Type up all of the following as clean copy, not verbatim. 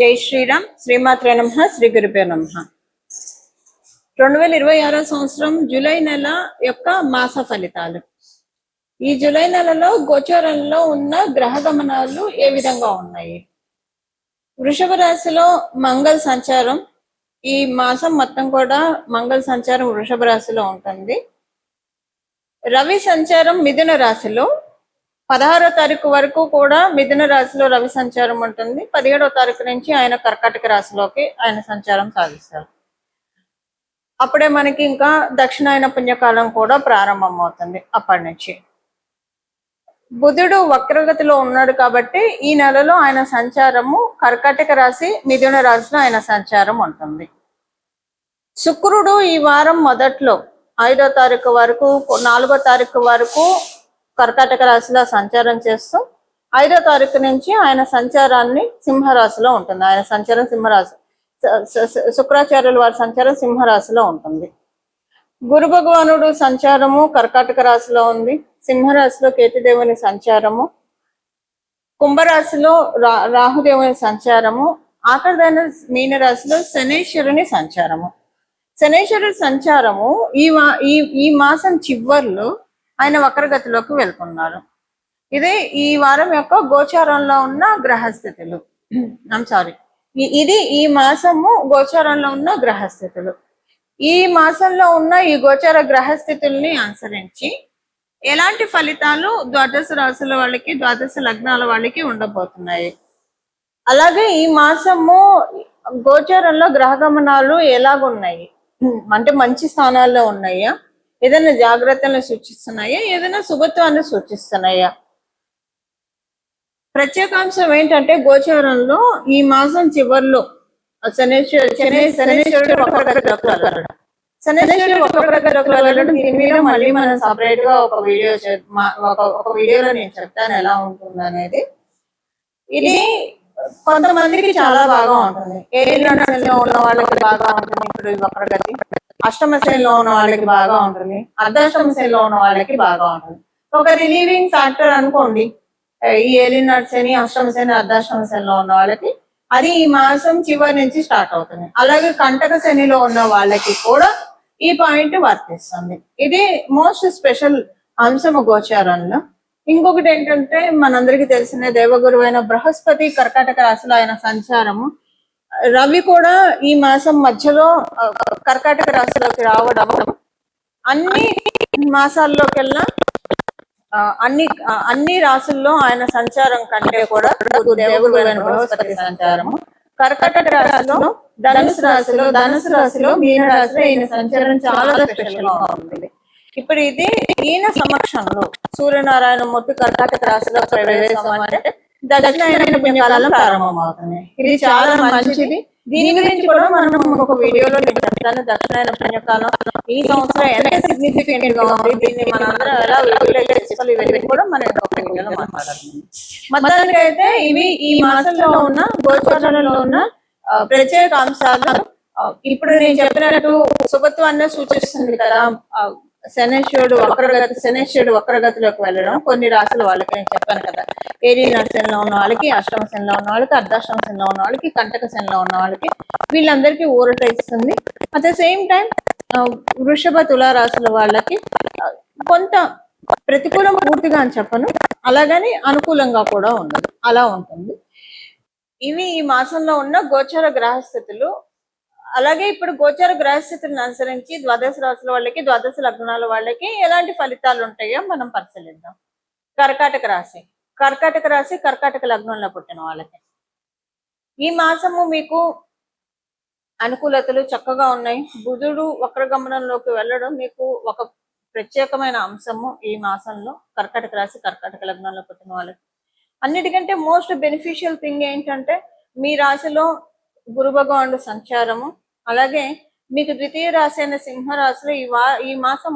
జై శ్రీరామ్. శ్రీమాత్రే నమః. శ్రీ గురుభ్యో నమః. 2026 సంవత్సరం జూలై నెల యొక్క మాస ఫలితాలు. ఈ జూలై నెలలో గోచారంలో ఉన్న గ్రహ గమనాలు ఏ విధంగా ఉన్నాయి? వృషభ రాశిలో మంగళ సంచారం ఈ మాసం మొత్తం కూడా మంగళ సంచారం వృషభ రాశిలో ఉంటుంది. రవి సంచారం మిథున రాశిలో 16వ తారీఖు వరకు కూడా మిథున రాశిలో రవి సంచారం ఉంటుంది. 17వ తారీఖు నుంచి ఆయన కర్కాటక రాశిలోకి ఆయన సంచారం సాగిస్తారు. అప్పుడే మనకి ఇంకా దక్షిణాయన పుణ్యకాలం కూడా ప్రారంభం అవుతుంది. అప్పటి నుంచి బుధుడు వక్రగతిలో ఉన్నాడు కాబట్టి ఈ నెలలో ఆయన సంచారము కర్కాటక రాశి మిథున రాశిలో ఆయన సంచారం ఉంటుంది. శుక్రుడు ఈ వారం మొదట్లో 5వ తారీఖు వరకు 4వ తారీఖు వరకు కర్కాటక రాశిలో సంచారం చేస్తూ 5వ తారీఖు నుంచి ఆయన సంచారాన్ని సింహరాశిలో ఉంటుంది. ఆయన సంచారం సింహరాశి, శుక్రాచార్యుల వారి సంచారం సింహరాశిలో ఉంటుంది. గురు భగవానుడు సంచారము కర్కాటక రాశిలో ఉంది. సింహరాశిలో కేతుదేవుని సంచారము, కుంభరాశిలో రాహుదేవుని సంచారము, ఆఖరిదైన మీనరాశిలో శనేశ్వరుని సంచారము. శనేశ్వరుడి సంచారము ఈ మాసం చివర్లో ఆయన వక్రగతిలోకి వెళ్తున్నారు. ఇదే ఈ వారం యొక్క గోచారంలో ఉన్న గ్రహస్థితులు. ఇది ఈ మాసము గోచారంలో ఉన్న గ్రహస్థితులు. ఈ మాసంలో ఉన్న ఈ గోచార గ్రహస్థితుల్ని అనుసరించి ఎలాంటి ఫలితాలు ద్వాదశ రాశుల వాళ్ళకి, ద్వాదశ లగ్నాల వాళ్ళకి ఉండబోతున్నాయి. అలాగే ఈ మాసము గోచారంలో గ్రహ గమనాలు ఎలాగున్నాయి అంటే మంచి స్థానాల్లో ఉన్నాయా, ఏదైనా జాగ్రత్తలను సూచిస్తున్నాయా, ఏదైనా శుభత్వాన్ని సూచిస్తున్నాయా? ప్రత్యేకాంశం ఏంటంటే గోచారంలో ఈ మాసం చివరిలో శనేశ్వరుడు వెళ్ళడం. దీని మీద మళ్ళీ మనం సపరేట్ గా ఒక వీడియోలో నేను చెప్తాను ఎలా ఉంటుంది అనేది. ఇది కొంతమందికి చాలా బాగా ఉంటుంది. ఏలినాడులో ఉన్న వాళ్ళకి బాగా ఉంటుంది. ఇప్పుడు వక్రగతి అష్టమ శ్రేణిలో ఉన్న వాళ్ళకి బాగా ఉంటుంది. అర్ధాష్టమ శ్రేణిలో ఉన్న వాళ్ళకి బాగా ఉంటుంది. ఒక రిలీవింగ్ ఫ్యాక్టర్ అనుకోండి ఈ ఏలినాడు శని, అష్టమ శని, అర్ధాష్టమ శనిలో ఉన్న వాళ్ళకి. అది ఈ మాసం చివరి నుంచి స్టార్ట్ అవుతుంది. అలాగే కంటక శనిలో ఉన్న వాళ్ళకి కూడా ఈ పాయింట్ వర్తిస్తుంది. ఇది మోస్ట్ స్పెషల్ అంశము గోచారంలో. ఇంకొకటి ఏంటంటే మనందరికి తెలిసిన దేవగురువు అయిన బృహస్పతి కర్కాటక రాశిలో ఆయన సంచారము, రవి కూడా ఈ మాసం మధ్యలో కర్కాటక రాశిలోకి రావడం, అన్ని మాసాల్లోకెల్లా అన్ని రాశుల్లో ఆయన సంచారం కంటే కూడా దేవగురువు అయిన బృహస్పతి సంచారము కర్కాటక రాశిలో, ధనుసు రాశిలో మీన రాశిలో ఈయన సంచారం చాలా స్పెషల్ గా ఉంటుంది. ఇప్పుడు ఇది ఈయన సమక్షంలో సూర్యనారాయణ మూర్తి కర్కాటక రాశిలో ప్రవేశం అంటే దక్షిణాయన పుణ్యకాలం ప్రారంభం అవుతుంది. ఇది చాలా మంచిది. దీని గురించి కూడా మనం ఒక వీడియోలో నేను చెప్తాను. దక్షిణాయన పుణ్యకాలం ఈ సంవత్సరం ఎంత సిగ్నిఫికెంట్ గా ఉంది, దీన్ని మనందరం ఎలా యూటిలైజ్ చేసుకోవాలి, ఇవన్నీ కూడా మనం ఒక వీడియోలో మాట్లాడుతున్నాం. మొత్తానికి అయితే ఇవి ఈ మాసంలో ఉన్న గోచారంలో ఉన్న ప్రత్యేక అంశాలు. ఇప్పుడు నేను చెప్పినట్టు శుభత్వాన్ని సూచిస్తుంది కదా. శనేశ్వరుడు వక్రగతిలోకి వెళ్ళడం కొన్ని రాశుల వాళ్ళకి నేను చెప్పాను కదా. ఏలినాడు శనిలో ఉన్న వాళ్ళకి, అష్టమ శనిలో ఉన్న వాళ్ళకి, అర్ధాష్టమ శనిలో ఉన్న వాళ్ళకి, కంటక శనిలో ఉన్న వాళ్ళకి వీళ్ళందరికీ ఊరట ఇస్తుంది. అట్ ద సేమ్ టైం వృషభ తులా రాశుల వాళ్ళకి కొంత ప్రతికూలం పూర్తిగా అని చెప్పను, అలాగని అనుకూలంగా కూడా ఉండదు, అలా ఉంటుంది. ఇవి ఈ మాసంలో ఉన్న గోచర గ్రహస్థితులు. అలాగే ఇప్పుడు గోచార గ్రహస్థితులను అనుసరించి ద్వాదశ రాశుల వాళ్ళకి, ద్వాదశ లగ్నాల వాళ్ళకి ఎలాంటి ఫలితాలు ఉంటాయో మనం పరిశీలిద్దాం. కర్కాటక రాశి కర్కాటక లగ్నంలో పుట్టిన వాళ్ళకి ఈ మాసము మీకు అనుకూలతలు చక్కగా ఉన్నాయి. బుధుడు వక్రగమనంలోకి వెళ్ళడం మీకు ఒక ప్రత్యేకమైన అంశము ఈ మాసంలో. కర్కాటక రాశి కర్కాటక లగ్నంలో పుట్టిన వాళ్ళకి అన్నిటికంటే మోస్ట్ బెనిఫిషియల్ థింగ్ ఏంటంటే మీ రాశిలో గురు భగవానుడు సంచారము, అలాగే మీకు ద్వితీయ రాశి అయిన సింహరాశిలో ఈ మాసం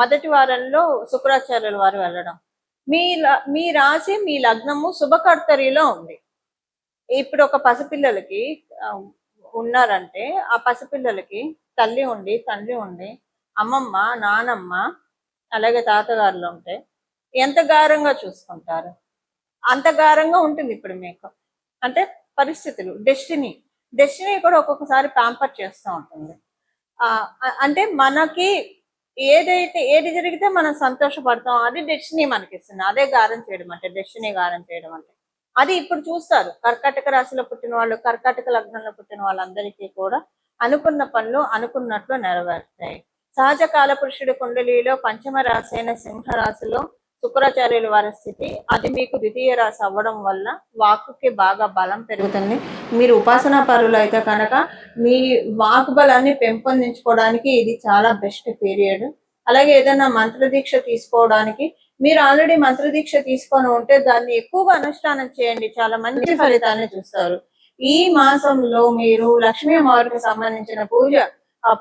మొదటి వారంలో శుక్రాచార్యుల వారు వెళ్ళడం. మీ రాశి మీ లగ్నము శుభకర్తరిలో ఉంది. ఇప్పుడు ఒక పసిపిల్లలకి ఉన్నారంటే ఆ పసిపిల్లలకి తల్లి ఉండి, తండ్రి ఉండి, అమ్మమ్మ, నానమ్మ, అలాగే తాతగారులు ఉంటే ఎంత గారంగా చూసుకుంటారు, అంత గారంగా ఉంటుంది ఇప్పుడు మీకు. అంటే పరిస్థితులు, డెస్టినీ కూడా ఒక్కొక్కసారి ప్యాంపర్ చేస్తూ ఉంటుంది. అంటే మనకి ఏది జరిగితే మనం సంతోషపడతాం, అది డెస్టినీ మనకి ఇస్తుంది. అదే గారం చేయడం అంటే, డెస్టినీ గారం చేయడం అంటే. అది ఇప్పుడు చూస్తారు కర్కాటక రాశిలో పుట్టిన వాళ్ళు, కర్కాటక లగ్నంలో పుట్టిన వాళ్ళందరికీ కూడా అనుకున్న పనులు అనుకున్నట్లు నెరవేరుతాయి. సహజ కాల పురుషుడి కుండలిలో పంచమ రాశి అయిన సింహ రాశిలో శుక్రాచార్యుల వారి స్థితి, అది మీకు ద్వితీయ రాశి అవ్వడం వల్ల వాక్కుకి బాగా బలం పెరుగుతుంది. మీరు ఉపాసనా పరులు అయితే కనుక మీ వాక్ బలాన్ని పెంపొందించుకోవడానికి ఇది చాలా బెస్ట్ పీరియడ్. అలాగే ఏదైనా మంత్రదీక్ష తీసుకోవడానికి, మీరు ఆల్రెడీ మంత్రదీక్ష తీసుకొని ఉంటే దాన్ని ఎక్కువగా అనుష్ఠానం చేయండి, చాలా మంచి ఫలితాన్ని చూస్తారు. ఈ మాసంలో మీరు లక్ష్మీ అమ్మవారికి సంబంధించిన పూజ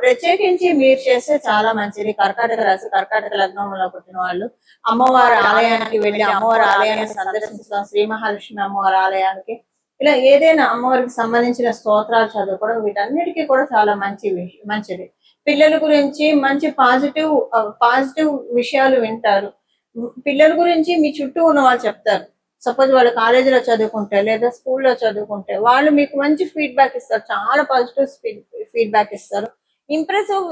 ప్రత్యేకించి మీరు చేస్తే చాలా మంచిది. కర్కాటక రాశి, కర్కాటక లగ్నంలో పుట్టిన వాళ్ళు అమ్మవారి ఆలయానికి వెళ్ళి అమ్మవారి ఆలయాన్ని సందర్శించడం, శ్రీ మహాలక్ష్మి అమ్మవారి ఆలయానికి, ఇలా ఏదైనా అమ్మవారికి సంబంధించిన స్తోత్రాలు చదువుకోవడం, వీటన్నిటికీ కూడా చాలా మంచిది. పిల్లల గురించి మంచి పాజిటివ్ విషయాలు వింటారు. పిల్లల గురించి మీ చుట్టూ ఉన్న వాళ్ళు చెప్తారు. సపోజ్ వాళ్ళు కాలేజీలో చదువుకుంటే లేదా స్కూల్లో చదువుకుంటే వాళ్ళు మీకు మంచి ఫీడ్బ్యాక్ ఇస్తారు, చాలా పాజిటివ్ ఫీడ్బ్యాక్ ఇస్తారు, ఇంప్రెసివ్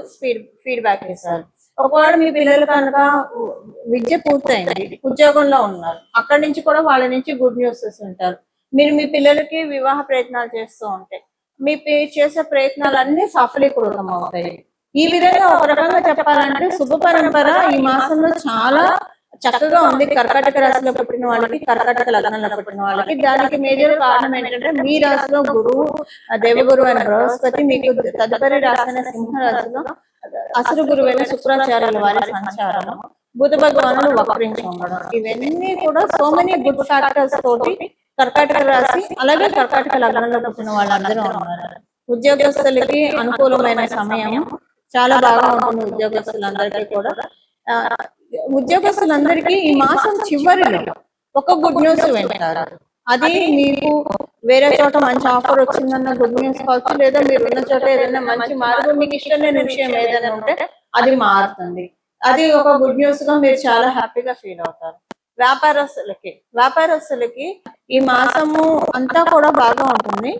ఫీడ్బ్యాక్ ఇస్తారు. ఒకవేళ మీ పిల్లలు కనుక విద్య పూర్తయింది, ఉద్యోగంలో ఉన్నారు, అక్కడి నుంచి కూడా వాళ్ళ నుంచి గుడ్ న్యూస్ ఉంటారు. మీరు మీ పిల్లలకి వివాహ ప్రయత్నాలు చేస్తూ ఉంటే మీ చేసే ప్రయత్నాలన్నీ సఫలీకృతం అవుతాయి. ఈ విధంగా ఒక రకంగా చెప్పాలంటే శుభ పరంపర ఈ మాసంలో చాలా చక్కగా ఉంది కర్కాటక రాశిలో పుట్టిన వాళ్ళకి, కర్కాటక లగ్నంలో పుట్టిన వాళ్ళకి. దానికి మేజర్ కారణం ఏంటంటే మీ రాశిలో గురువు, దేవగురువు అయిన బృహస్పతి, మీకు తదుపరి రాశి అయిన సింహ రాశిలో అసురు గురువైన శుక్రాచార్యుల వారి సంచారం, బుధ భగవానుడు వక్రించి ఉండడం, ఇవన్నీ కూడా సో మెనీ గుడ్ ఫ్యాక్టర్స్ తోటి కర్కాటక రాశి అలాగే కర్కాటక లగ్నంలో పుట్టిన వాళ్ళందరూ ఉన్నారు. ఉద్యోగస్తులకి అనుకూలమైన సమయం చాలా బాగా ఉంటుంది. ఉద్యోగస్తులందరికీ కూడా ఉద్యోగస్తులందరికీ ఈ మాసం చివరిలో ఒక గుడ్ న్యూస్ వింటారు. అది మీకు వేరే చోట మంచి ఆఫర్ వచ్చిందన్న గుడ్ న్యూస్ కావచ్చు, లేదా మీరు ఉన్న చోట ఏదైనా మంచి మార్పు, మీకు ఇష్టం లేని విషయం ఏదైనా ఉంటే అది మారుతుంది. అది ఒక గుడ్ న్యూస్ గా మీరు చాలా హ్యాపీగా ఫీల్ అవుతారు. వ్యాపారస్తులకి ఈ మాసము అంతా కూడా బాగా ఉంటుంది.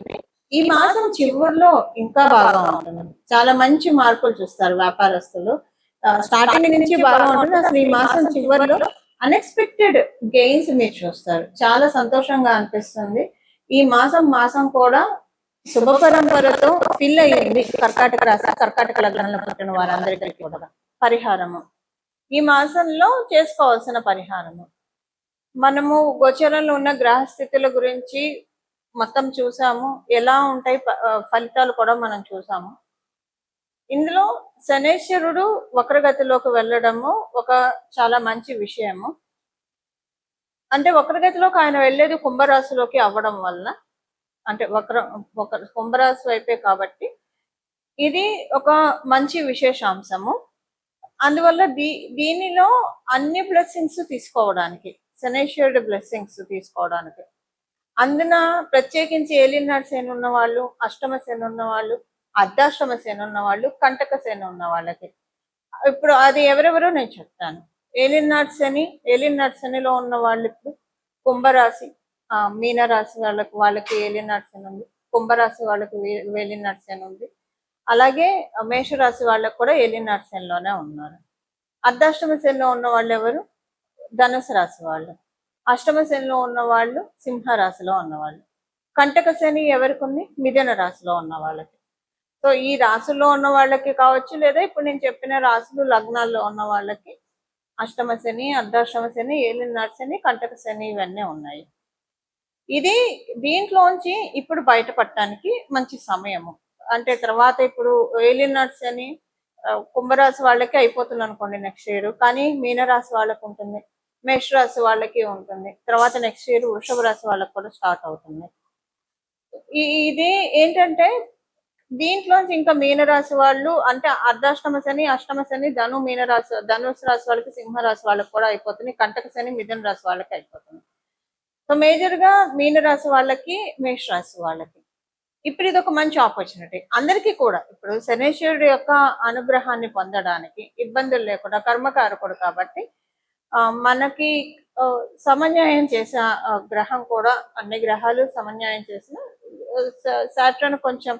ఈ మాసం చివరిలో ఇంకా బాగా ఉంటుంది, చాలా మంచి మార్పులు చూస్తారు వ్యాపారస్తులు. స్టార్టింగ్ నుంచి బాగా ఉంటుంది, అసలు ఈ మాసం చివరిలో అన్ఎక్స్పెక్టెడ్ గెయిన్స్ మీరు చూస్తారు, చాలా సంతోషంగా అనిపిస్తుంది. ఈ మాసం కూడా శుభ పరంపరతో ఫిల్ అయ్యింది కర్కాటక రాశి, కర్కాటక లగ్నంలో పుట్టిన వారందరికీ కూడా. పరిహారము, ఈ మాసంలో చేసుకోవాల్సిన పరిహారము, మనము గోచరంలో ఉన్న గ్రహ స్థితుల గురించి మొత్తం చూసాము, ఎలా ఉంటాయి ఫలితాలు కూడా మనం చూసాము. ఇందులో శనేశ్వరుడు వక్రగతిలోకి వెళ్ళడము ఒక చాలా మంచి విషయము. అంటే వక్రగతిలోకి ఆయన వెళ్ళేది కుంభరాశిలోకి అవ్వడం వల్ల, అంటే కుంభరాశి వైపే కాబట్టి ఇది ఒక మంచి విశేషాంశము. అందువల్ల దీనిలో అన్ని బ్లెస్సింగ్స్ తీసుకోవడానికి, శనేశ్వరుడు బ్లెస్సింగ్స్ తీసుకోవడానికి, అందున ప్రత్యేకించి ఏలినాటి శని ఉన్న వాళ్ళు, అష్టమ శని ఉన్న వాళ్ళు, అర్ధాష్టమ శని ఉన్న వాళ్ళు, కంటక శని ఉన్న వాళ్ళకి ఇప్పుడు అది ఎవరెవరో నేను చెప్తాను. ఏలినాటి శనిలో ఉన్న వాళ్ళు ఇప్పుడు కుంభరాశి, మీనరాశి వాళ్ళకి ఏలినాటి శని ఉంది, కుంభరాశి వాళ్ళకి ఏలినాటి శని ఉంది, అలాగే మేషరాశి వాళ్ళకి కూడా ఏలినాటి శనిలోనే ఉన్నారు. అర్ధాష్టమ శనిలో ఉన్న వాళ్ళు ఎవరు? ధనుసు రాశి వాళ్ళు. అష్టమ శనిలో ఉన్న వాళ్ళు సింహరాశిలో ఉన్నవాళ్ళు. కంటక శని ఎవరికి ఉంది? మిథున రాశిలో ఉన్న వాళ్ళకి. సో ఈ రాశుల్లో ఉన్న వాళ్ళకి కావచ్చు, లేదా ఇప్పుడు నేను చెప్పిన రాశులు లగ్నాల్లో ఉన్న వాళ్ళకి అష్టమ శని, అర్ధాష్టమ శని, ఏలినాటి శని, కంటక శని ఇవన్నీ ఉన్నాయి. ఇది దీంట్లోంచి ఇప్పుడు బయటపడటానికి మంచి సమయము. అంటే తర్వాత ఇప్పుడు ఏలినాటి శని కుంభరాశి వాళ్ళకి అయిపోతుంది అనుకోండి నెక్స్ట్ ఇయర్, కానీ మీనరాశి వాళ్ళకి ఉంటుంది, మేషరాశి వాళ్ళకి ఉంటుంది, తర్వాత నెక్స్ట్ ఇయర్ వృషభ రాశి వాళ్ళకి కూడా స్టార్ట్ అవుతుంది. ఇది ఏంటంటే దీంట్లోంచి ఇంకా మీనరాశి వాళ్ళు, అంటే అర్ధాష్టమ శని, అష్టమ శని ధనుసు రాశి వాళ్ళకి, సింహరాశి వాళ్ళకి కూడా అయిపోతుంది, కంటక శని మిథున రాశి వాళ్ళకి అయిపోతుంది. సో మేజర్ గా మీనరాశి వాళ్ళకి, మేషరాశి వాళ్ళకి ఇప్పుడు ఇది ఒక మంచి ఆపర్చునిటీ అందరికీ కూడా. ఇప్పుడు శనేశ్వరుడు యొక్క అనుగ్రహాన్ని పొందడానికి ఇబ్బందులు లేకుండా, కర్మకారకుడు కాబట్టి మనకి సమన్వయం చేసే గ్రహం కూడా, అన్ని గ్రహాలు సమన్వయం చేసిన సాటర్న్ కొంచెం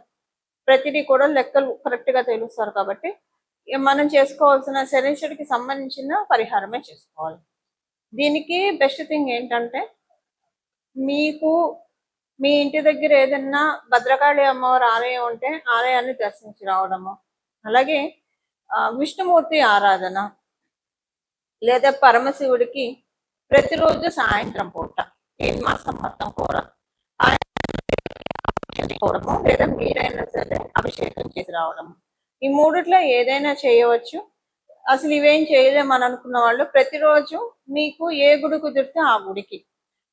ప్రతిదీ కూడా లెక్కలు కరెక్ట్ గా తెలుస్తారు కాబట్టి మనం చేసుకోవాల్సిన శనీశ్వరుడికి సంబంధించిన పరిహారమే చేసుకోవాలి. దీనికి బెస్ట్ థింగ్ ఏంటంటే మీకు మీ ఇంటి దగ్గర ఏదన్నా భద్రకాళి అమ్మవారి ఆలయం ఉంటే ఆలయాన్ని దర్శించి రావడము, అలాగే విష్ణుమూర్తి ఆరాధన లేదా పరమశివుడికి ప్రతిరోజు సాయంత్రం పూట ఈ మాసం మొత్తం కూడా చేసుకోవడము లేదా మీరైనా సరే అభిషేకం చేసి రావడము, ఈ మూడిట్లో ఏదైనా చేయవచ్చు. అసలు ఇవేం చేయలేమని అనుకున్న వాళ్ళు ప్రతిరోజు మీకు ఏ గుడి కుదిరితే ఆ గుడికి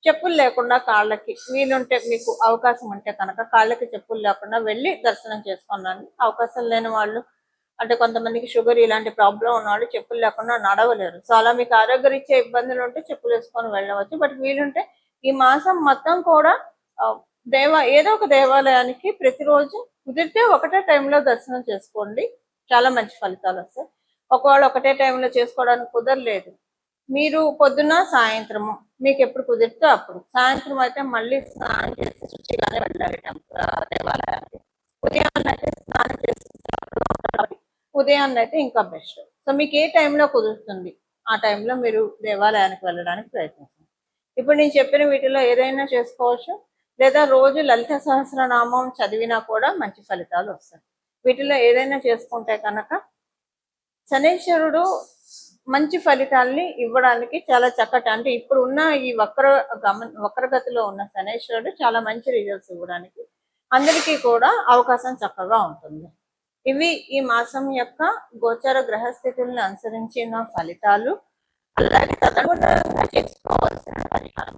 చెప్పులు లేకుండా కాళ్ళకి వీలుంటే మీకు అవకాశం ఉంటే కనుక కాళ్ళకి చెప్పులు లేకుండా వెళ్ళి దర్శనం చేసుకున్నాను. అవకాశం లేని వాళ్ళు అంటే కొంతమందికి షుగర్ ఇలాంటి ప్రాబ్లం ఉన్న వాళ్ళు చెప్పులు లేకుండా నడవలేరు. సో అలా మీకు ఆరోగ్యరీత్యా ఇబ్బందులు ఉంటే చెప్పులు వేసుకొని వెళ్ళవచ్చు. బట్ వీలుంటే ఈ మాసం మొత్తం కూడా ఏదో ఒక దేవాలయానికి ప్రతిరోజు కుదిరితే ఒకటే టైంలో దర్శనం చేసుకోండి, చాలా మంచి ఫలితాలు వస్తాయి. ఒకవేళ ఒకటే టైంలో చేసుకోవడానికి కుదరలేదు, మీరు పొద్దున సాయంత్రము మీకు ఎప్పుడు కుదిరితే అప్పుడు, సాయంత్రం అయితే మళ్ళీ స్నానం చేసి శుచిగానే వెళ్ళాలి దేవాలయానికి. ఉదయాన్నే అయితే స్నానం చేసి ఉదయాన్నే అయితే ఇంకా బెస్ట్. సో మీకు ఏ టైంలో కుదురుతుంది ఆ టైంలో మీరు దేవాలయానికి వెళ్ళడానికి ప్రయత్నించండి. ఇప్పుడు నేను చెప్పిన వీటిలో ఏదైనా చేసుకోవచ్చు, లేదా రోజు లలిత సహస్రనామం చదివినా కూడా మంచి ఫలితాలు వస్తాయి. వీటిలో ఏదైనా చేసుకుంటే కనుక శనీశ్వరుడు మంచి ఫలితాల్ని ఇవ్వడానికి చాలా చక్కటి, అంటే ఇప్పుడు ఉన్న ఈ వక్రగతిలో ఉన్న శనీశ్వరుడు చాలా మంచి రిజల్ట్స్ ఇవ్వడానికి అందరికీ కూడా అవకాశం చక్కగా ఉంటుంది. ఇవి ఈ మాసం యొక్క గోచర గ్రహస్థితులను అనుసరించిన ఫలితాలు, అలాగే తదనుగుణంగా చేసుకోవాల్సిన పరిహారం.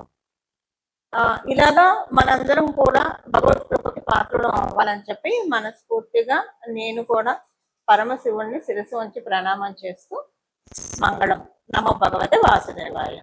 ఇలాగా మనందరం కూడా భగవత్కృపకి పాత్రలు అవ్వాలని చెప్పి మనస్ఫూర్తిగా నేను కూడా పరమశివుణ్ణి శిరస్సు వంచి ప్రణామం చేస్తూ మంగళం. నమో భగవతే వాసుదేవాయ.